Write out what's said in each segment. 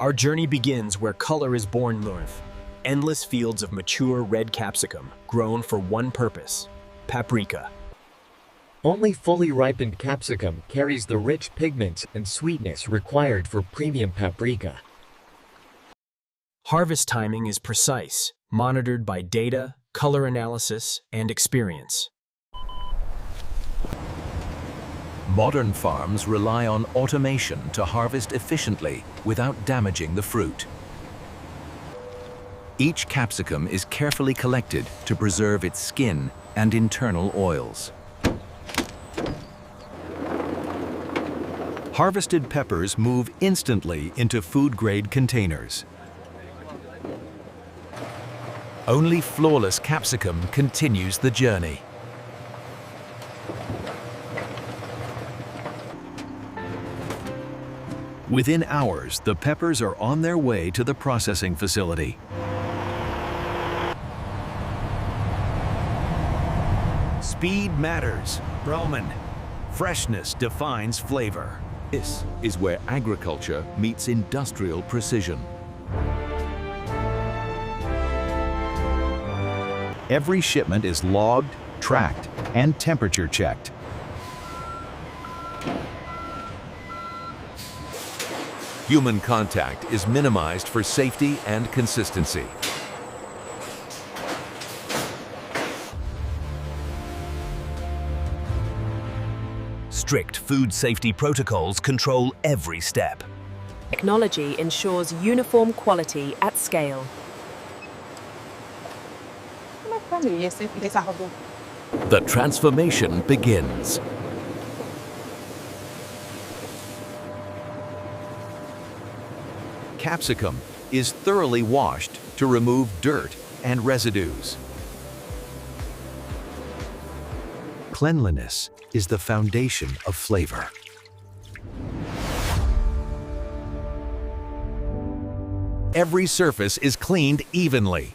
Our journey begins where color is born north. Endless fields of mature red capsicum, grown for one purpose: paprika. Only fully ripened capsicum carries the rich pigments and sweetness required for premium paprika. Harvest timing is precise, monitored by data, color analysis, and experience. Modern farms rely on automation to harvest efficiently without damaging the fruit. Each capsicum is carefully collected to preserve its skin and internal oils. Harvested peppers move instantly into food-grade containers. Only flawless capsicum continues the journey. Within hours, the peppers are on their way to the processing facility. Speed matters, Roman. Freshness defines flavor. This is where agriculture meets industrial precision. Every shipment is logged, tracked, and temperature checked. Human contact is minimized for safety and consistency. Strict food safety protocols control every step. Technology ensures uniform quality at scale. The transformation begins. Capsicum is thoroughly washed to remove dirt and residues. Cleanliness is the foundation of flavor. Every surface is cleaned evenly.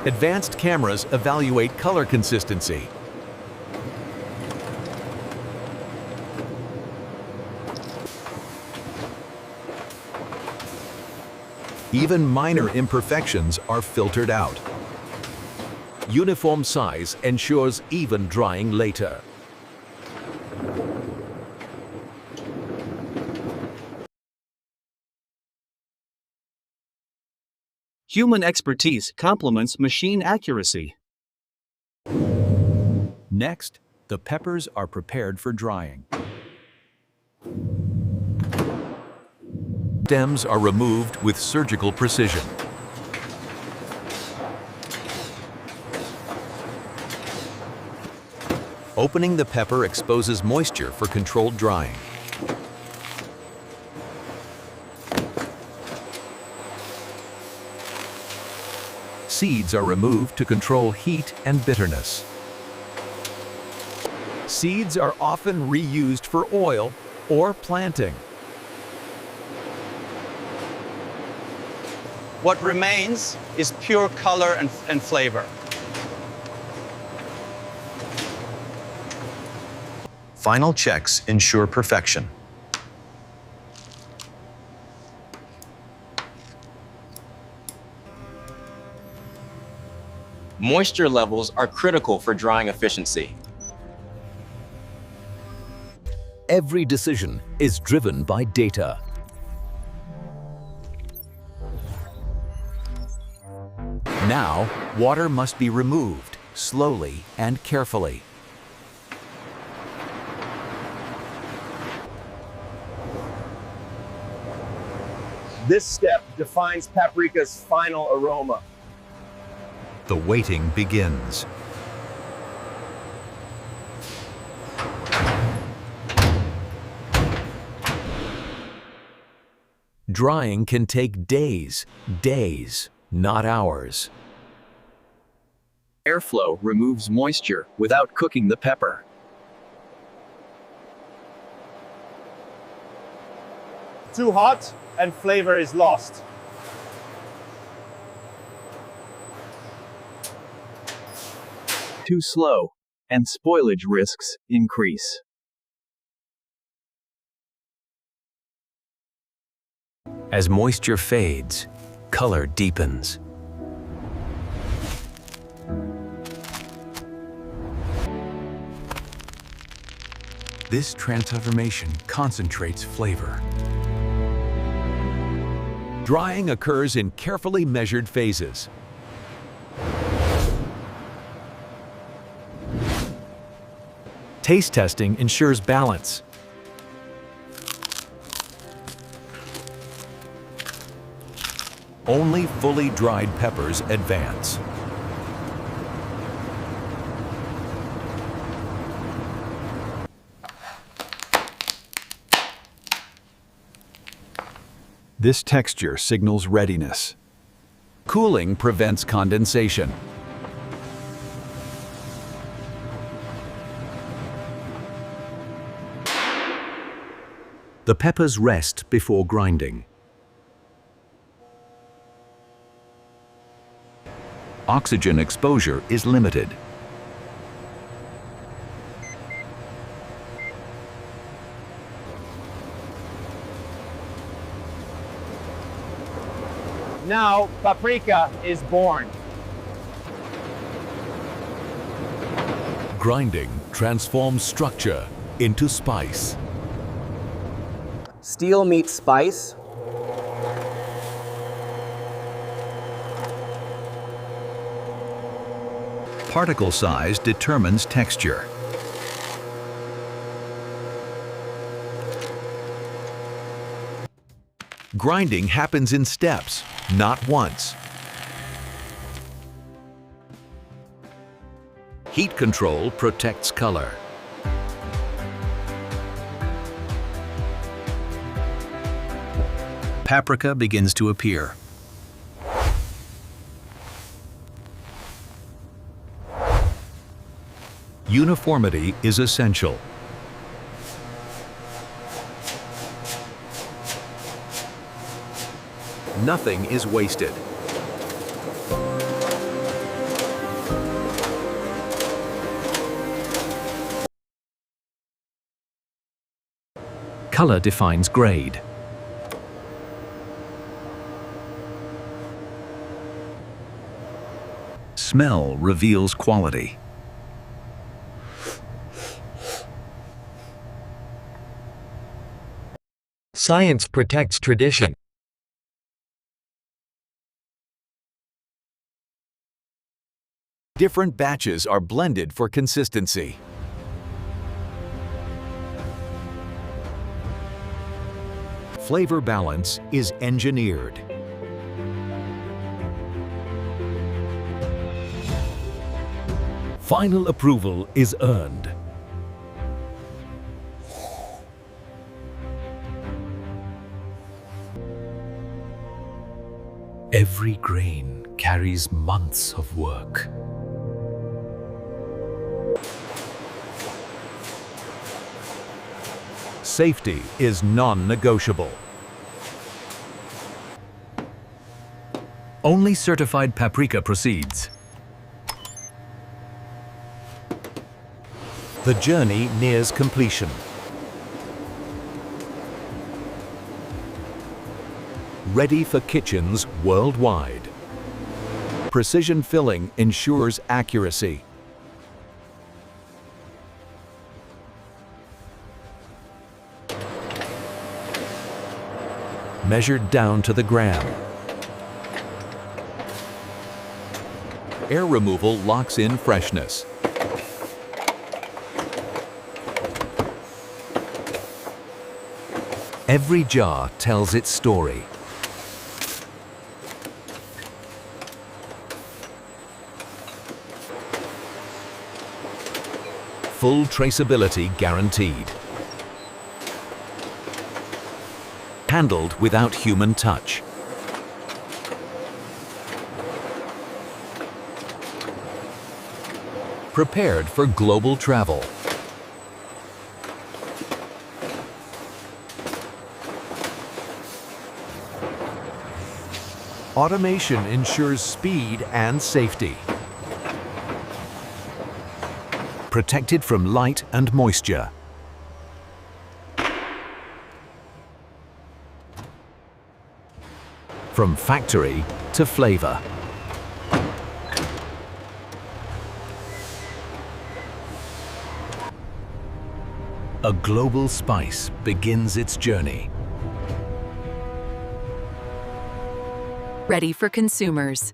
Advanced cameras evaluate color consistency. Even minor imperfections are filtered out. Uniform size ensures even drying later. Human expertise complements machine accuracy. Next, the peppers are prepared for drying. Stems are removed with surgical precision. Opening the pepper exposes moisture for controlled drying. Seeds are removed to control heat and bitterness. Seeds are often reused for oil or planting. What remains is pure color and flavor. Final checks ensure perfection. Moisture levels are critical for drying efficiency. Every decision is driven by data. Now, water must be removed slowly and carefully. This step defines paprika's final aroma. The waiting begins. Drying can take days, not hours. Airflow removes moisture without cooking the pepper. Too hot and flavor is lost. Too slow, and spoilage risks increase. As moisture fades, color deepens. This transformation concentrates flavor. Drying occurs in carefully measured phases. Taste testing ensures balance. Only fully dried peppers advance. This texture signals readiness. Cooling prevents condensation. The peppers rest before grinding. Oxygen exposure is limited. Now, paprika is born. Grinding transforms structure into spice. Steel meets spice. Particle size determines texture. Grinding happens in steps, not once. Heat control protects color. Paprika begins to appear. Uniformity is essential. Nothing is wasted. Color defines grade. Smell reveals quality. Science protects tradition. Different batches are blended for consistency. Flavor balance is engineered. Final approval is earned. Every grain carries months of work. Safety is non-negotiable. Only certified paprika proceeds. The journey nears completion. Ready for kitchens worldwide. Precision filling ensures accuracy. Measured down to the gram. Air removal locks in freshness. Every jar tells its story. Full traceability guaranteed. Handled without human touch. Prepared for global travel. Automation ensures speed and safety. Protected from light and moisture. from factory to flavor. A global spice begins its journey. Ready for consumers.